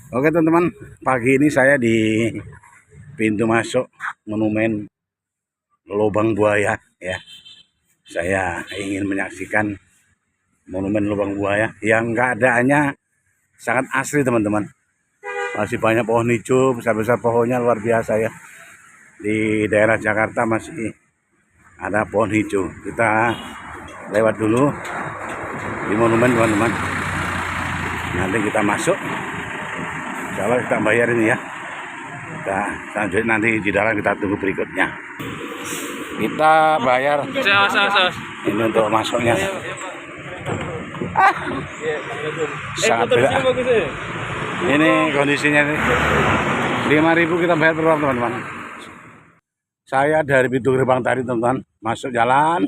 Oke teman-teman, pagi ini saya di pintu masuk Monumen Lubang Buaya ya. Saya ingin menyaksikan Monumen Lubang Buaya yang keadaannya sangat asli teman-teman. Masih banyak pohon hijau, besar-besar pohonnya luar biasa ya. Di daerah Jakarta masih ada pohon hijau. Kita lewat dulu di monumen teman-teman. Nanti kita masuk. Kalau kita bayar ini ya. Kita lanjut nanti di dalam, kita tunggu berikutnya. Kita bayar. Ini untuk masuknya. Sangat beda. Ini kondisinya nih. 5.000 kita bayar per orang teman-teman. Saya dari pintu gerbang tadi teman-teman, masuk jalan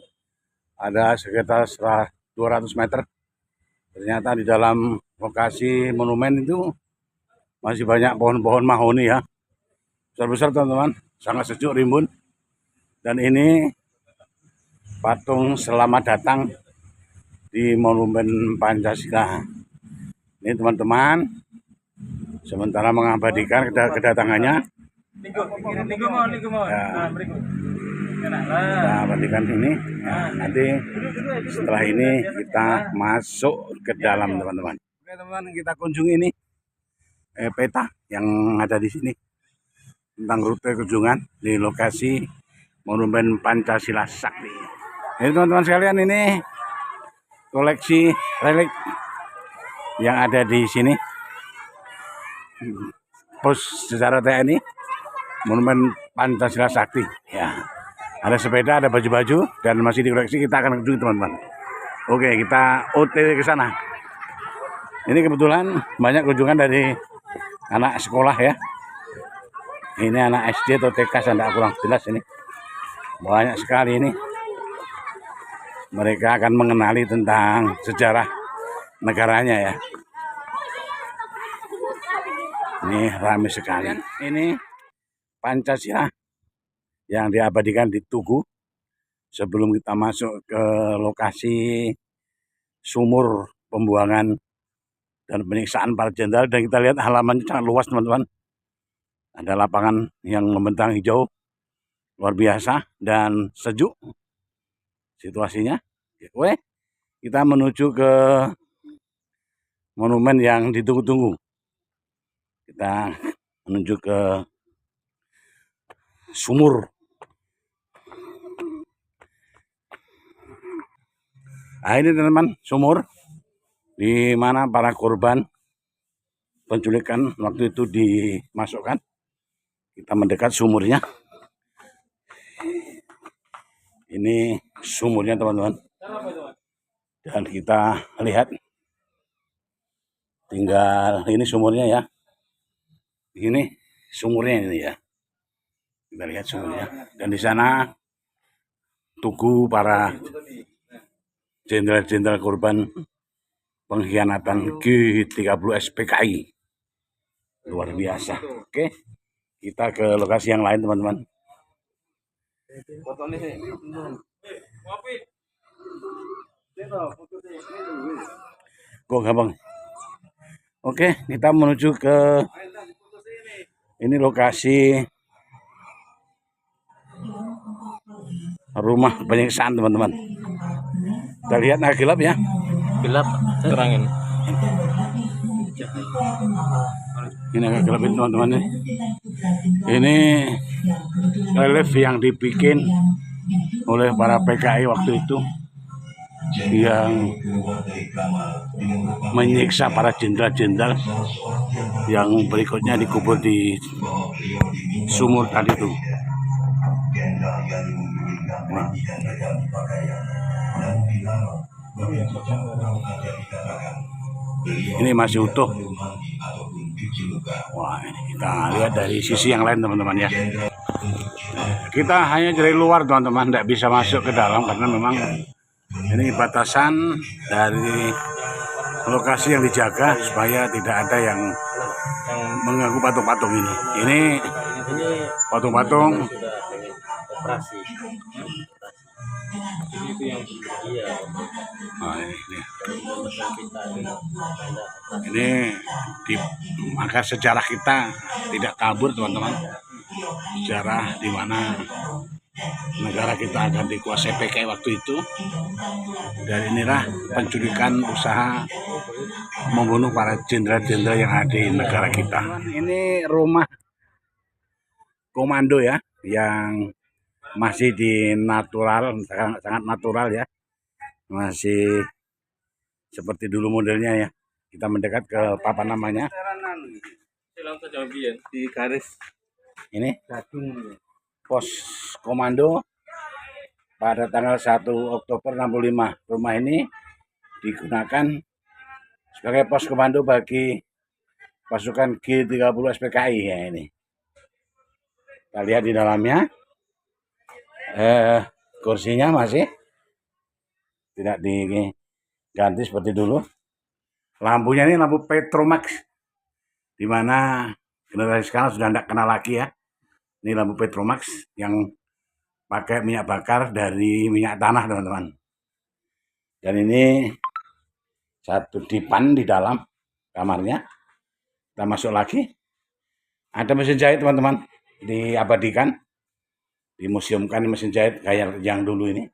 ada sekitar 200 meter. Ternyata di dalam lokasi monumen itu masih banyak pohon-pohon mahoni ya. Besar-besar teman-teman, sangat sejuk rimbun. Dan ini patung selamat datang di Monumen Pancasila. Ini teman-teman, sementara mengabadikan kedatangannya. Kita abadikan ini. Nah, nanti setelah ini kita masuk ke dalam teman-teman. Oke teman-teman, kita kunjungi ini peta yang ada di sini tentang rute kunjungan di lokasi Monumen Pancasila Sakti. Jadi teman-teman sekalian, ini koleksi relik yang ada di sini. Pos sejarah TNI Monumen Pancasila Sakti ya. Ada sepeda, ada baju-baju, dan masih dikoleksi. Kita akan kunjungi teman-teman. Oke, kita OTW ke sana. Ini kebetulan banyak kunjungan dari anak sekolah ya. Ini anak SD atau TK, saya tidak kurang jelas ini. Banyak sekali ini. Mereka akan mengenali tentang sejarah negaranya ya. Ini ramai sekali. Ini Pancasila yang diabadikan di Tugu sebelum kita masuk ke lokasi sumur pembuangan dan penyiksaan para jenderal. Dan kita lihat halamannya sangat luas teman-teman. Ada lapangan yang membentang hijau luar biasa dan sejuk situasinya. Oke, kita menuju ke monumen yang ditunggu-tunggu. Kita menuju ke sumur. Nah, ini teman-teman, sumur di mana para korban penculikan waktu itu dimasukkan. Kita mendekat sumurnya. Ini sumurnya teman-teman. Dan kita lihat, tinggal ini sumurnya ya. Ini sumurnya ini ya. Kita lihat sumurnya. Dan di sana tugu para jenderal-jenderal korban pengkhianatan G30 SPKI. Luar biasa. Oke, kita ke lokasi yang lain teman-teman. Kok gampang. Oke, kita menuju ke ini lokasi rumah penyiksaan teman-teman. Kita lihat agak gelap ya. Gelap, terangin. Ini agak gelap ini teman-teman. Ini relief yang dibikin oleh para PKI waktu itu yang menyiksa para jenderal-jenderal yang berikutnya dikubur di sumur tadi itu. Ini masih utuh. Wah, ini kita lihat dari sisi yang lain teman-teman ya. Kita hanya dari luar teman-teman, tidak bisa masuk ke dalam karena memang ini batasan dari lokasi yang dijaga supaya tidak ada yang mengganggu patung-patung ini. Ini patung-patung operasi. Itu yang iya. Nah, ini Ini di maka sejarah kita tidak kabur teman-teman. Sejarah di mana negara kita akan dikuasai PKI waktu itu. Dan inilah penculikan usaha membunuh para jenderal-jenderal yang ada di negara kita. Ini rumah komando ya, yang masih di natural, sangat natural ya, masih seperti dulu modelnya ya. Kita mendekat ke papan namanya. Di garis Ini pos komando pada tanggal 1 Oktober 65. Rumah ini digunakan sebagai pos komando bagi pasukan G30 SPKI ya ini. Kita lihat di dalamnya. Kursinya masih tidak diganti seperti dulu. Lampunya ini lampu Petromax, di mana generasi sekarang sudah tidak kenal lagi ya. Ini lampu Petromax yang pakai minyak bakar dari minyak tanah teman-teman. Dan ini satu dipan di dalam kamarnya. Kita masuk lagi. Ada mesin jahit teman-teman, diabadikan, dimuseumkan mesin jahit kayak yang dulu ini.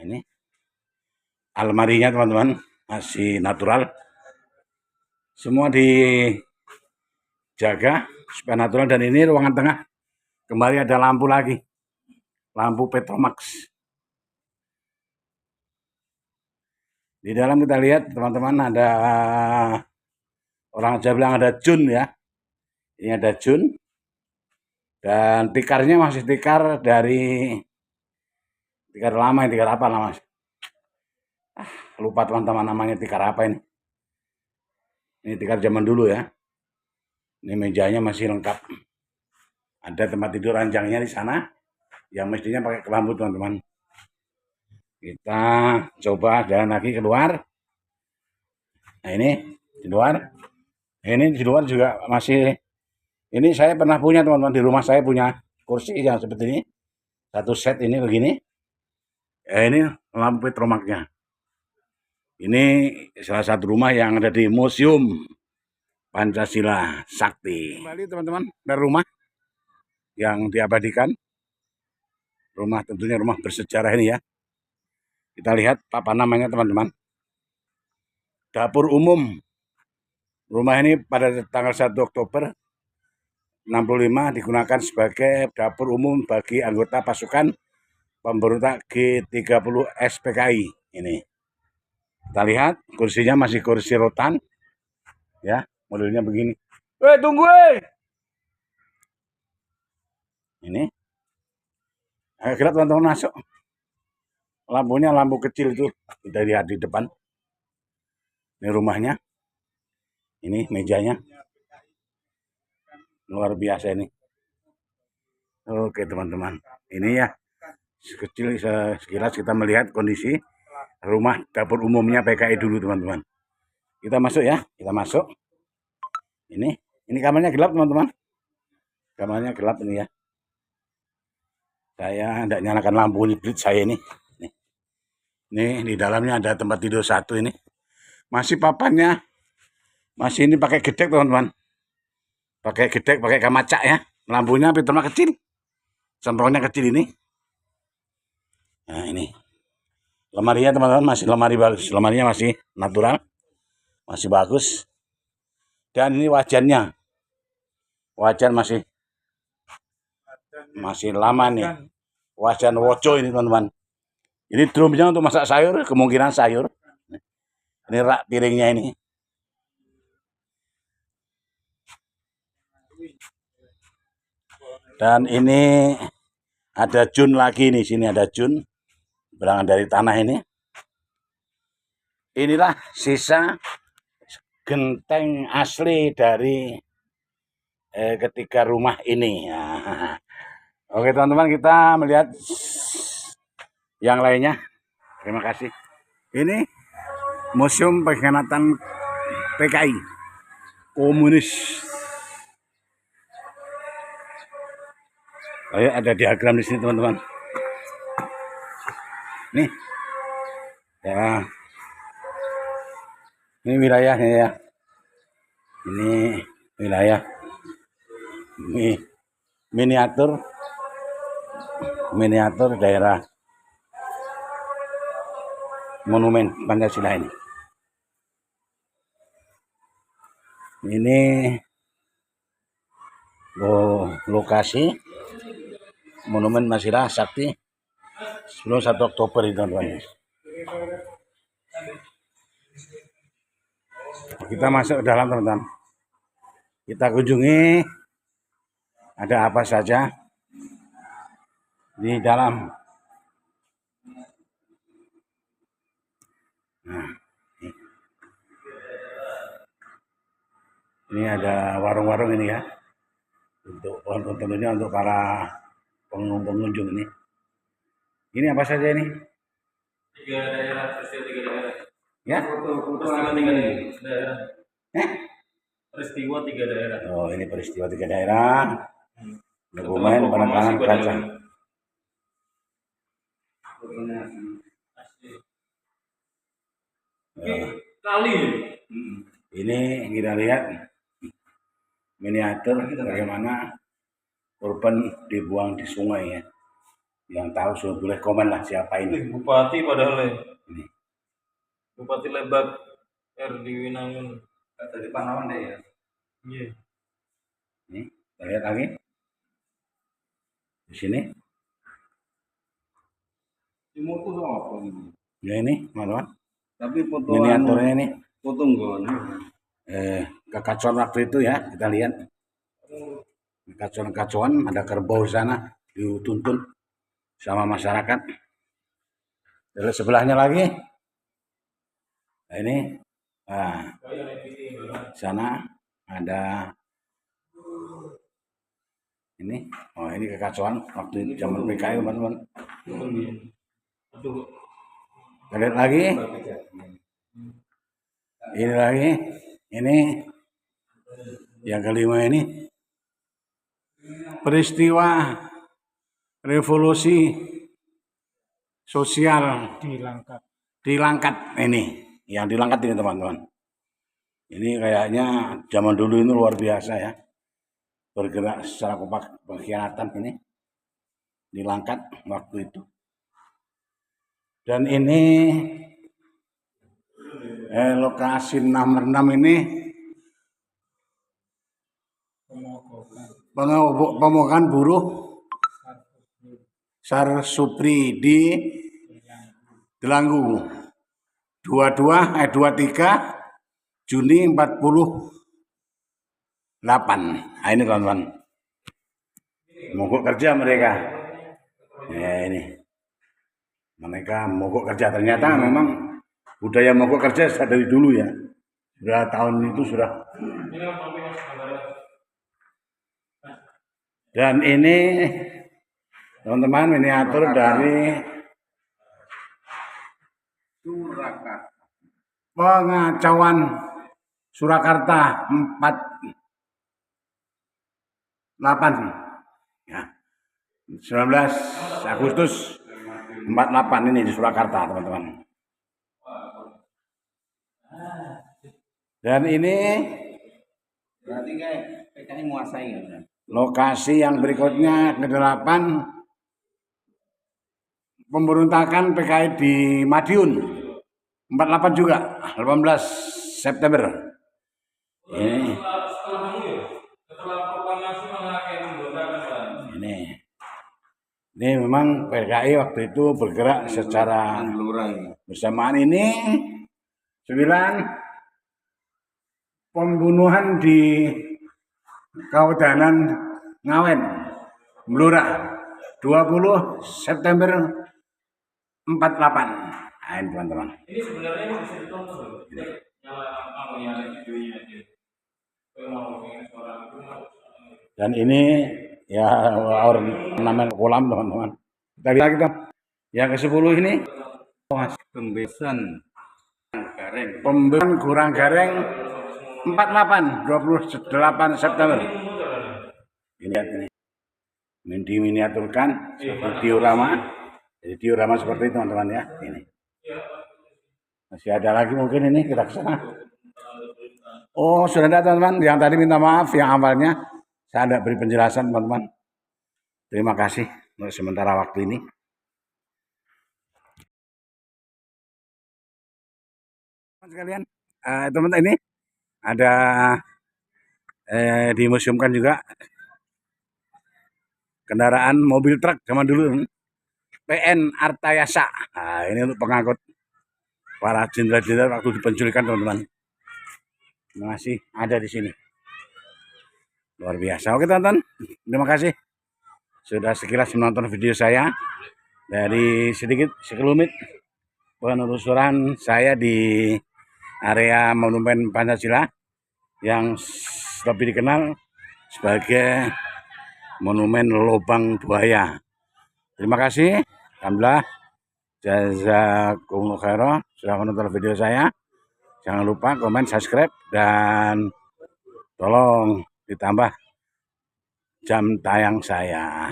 Nah, ini almarinya teman-teman masih natural. Semua dijaga supaya natural. Dan ini ruangan tengah kembali ada lampu lagi, lampu Petromax. Di dalam kita lihat teman-teman ada orang Jawa bilang ada jun ya. Ini ada jun. Dan tikarnya masih tikar dari tikar lama, tikar apa namanya? Lupa teman-teman namanya tikar apa ini. Ini tikar zaman dulu ya. Ini mejanya masih lengkap. Ada tempat tidur ranjangnya di sana yang mestinya pakai kelambu teman-teman. Kita coba jalan lagi keluar. Nah ini di luar. Ini di luar juga masih. Ini saya pernah punya teman-teman, di rumah saya punya kursi yang seperti ini. Satu set ini begini. Ini lampu Petromaxnya. Ini salah satu rumah yang ada di Museum Pancasila Sakti. Kembali teman-teman dari rumah yang diabadikan. Rumah tentunya rumah bersejarah ini ya. Kita lihat apa namanya teman-teman. Dapur umum. Rumah ini pada tanggal 1 Oktober 65 digunakan sebagai dapur umum bagi anggota pasukan pemberontak G30 SPKI ini. Kita lihat kursinya masih kursi rotan. Ya, modelnya begini. Tunggu Ini. Ayo kita teman-teman masuk. Lampunya lampu kecil itu kita lihat di depan. Ini rumahnya. Ini mejanya. Luar biasa ini. Oke teman-teman. Ini ya sekecil sekilas kita melihat kondisi rumah dapur umumnya PKI dulu teman-teman. Kita masuk ya. Kita masuk. Ini kamarnya gelap teman-teman. Kamarnya gelap ini ya. Saya tidak nyalakan lampu hibrid saya ini. Ini di dalamnya ada tempat tidur satu ini. Masih papannya. Masih ini pakai gedek teman-teman. Pakai gedek, pakai kamacak ya. Lampunya Petromax kecil. Semprongnya kecil ini. Nah ini. Lemarinya teman-teman masih lemari bagus. Lemarinya masih natural. Masih bagus. Dan ini wajannya. Wajan masih lama nih. Wajan woco ini teman-teman. Ini drumnya untuk masak sayur, kemungkinan sayur. Ini rak piringnya ini. Dan ini ada jun lagi nih, sini ada jun berangan dari tanah ini. Inilah sisa genteng asli dari ketiga rumah ini. Nah, oke teman-teman, kita melihat yang lainnya. Terima kasih. Ini Museum Pengkhianatan PKI Komunis. Oh, ada diagram di sini teman-teman. Nih, ya Ini wilayahnya ya. Ini wilayah ini miniatur daerah Monumen Pancasila ini. Ini lokasi Monumen Pancasila Sakti sebelum 1 Oktober itu teman-teman. Kita masuk ke dalam teman-teman. Kita kunjungi ada apa saja di dalam. Nah, ini ada warung-warung ini ya. Untuk tentunya untuk para pengunjung ini. Ini apa saja ini? 3 daerah, peristiwa 3 daerah. Ya? Peristiwa 3 daerah. Peristiwa 3 daerah. Oh, ini peristiwa 3 daerah. Dokumen penekanan kaca. Kali. Ini kita lihat miniatur bagaimana korban dibuang di sungai ya. Yang tahu sudah boleh komen lah siapa ini. Bupati padahal ya. Ini. Bupati Lebak RD Winangun. Dari Pahlawan deh ya. Iya. Ini, kita lihat lagi. Di sini. Timur tuh apa ini? Ya ini, teman-teman. Tapi foto Miniaturnya ini. foto enggak. Kekacauan waktu itu ya, kita lihat. Kekacauan, ada kerbau di sana dituntun sama masyarakat. Dari sebelahnya lagi. Nah, ini. Nah, sana ada ini. Oh, ini kekacauan waktu zaman PKI, teman-teman. Aduh. Kita lihat lagi. Ini lagi. Ini yang kelima ini. Peristiwa revolusi sosial di Langkat ini. Yang di Langkat ini teman-teman. Ini kayaknya zaman dulu ini luar biasa ya. Bergerak secara kompak pengkhianatan ini. Di Langkat waktu itu. Dan ini lokasi nomor 6 ini pemogokan buruh Sar Supri di Delanggu 23 Juni 48. Nah, ini teman-teman mogok kerja mereka ya. Ini mereka mogok kerja, ternyata memang budaya mogok kerja dari dulu ya, sudah tahun itu sudah. Dan ini teman-teman miniatur dari pengacauan Surakarta 48 ya, 19 Agustus 48 ini di Surakarta teman-teman. Dan ini Berarti kayak PKI menguasai ya. lokasi yang berikutnya ke-8 pemberontakan PKI di Madiun 48 juga 18 September. Ini memang PKI waktu itu bergerak secara bersamaan. Ini 9 pembunuhan di Kawedanan Ngawen, Blora 20 September 48. Nah, ini teman-teman. Ini sebenarnya bisa ditonton loh. Yang videonya aja. Dan ini ya ornamen kolam teman-teman. Kita lihat kita yang ke-10 ini Pembebasan Gareng. pembebasan Kurang Gareng 48 28 September. Ini diminiaturkan seperti diorama. Jadi diorama seperti itu teman-teman ya. Ini masih ada lagi mungkin ini kita ke sana. Oh, sudah ada teman-teman. Yang tadi minta maaf yang awalnya saya tidak beri penjelasan teman-teman. Terima kasih untuk sementara waktu ini. Teman sekalian, teman-teman ini ada dimuseumkan juga kendaraan mobil truk zaman dulu PN Artayasa. Nah, ini untuk pengangkut para jenderal-jenderal waktu dipenculikan teman-teman. Masih ada di sini. Luar biasa. Oke teman-teman, terima kasih sudah sekilas menonton video saya dari sedikit sekelumit penelusuran saya di area Monumen Pancasila yang lebih dikenal sebagai Monumen Lubang Buaya. Terima kasih. Alhamdulillah. Jazakumullah khairan sudah menonton video saya. Jangan lupa komen, subscribe, dan tolong ditambah jam tayang saya.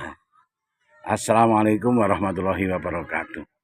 Assalamualaikum warahmatullahi wabarakatuh.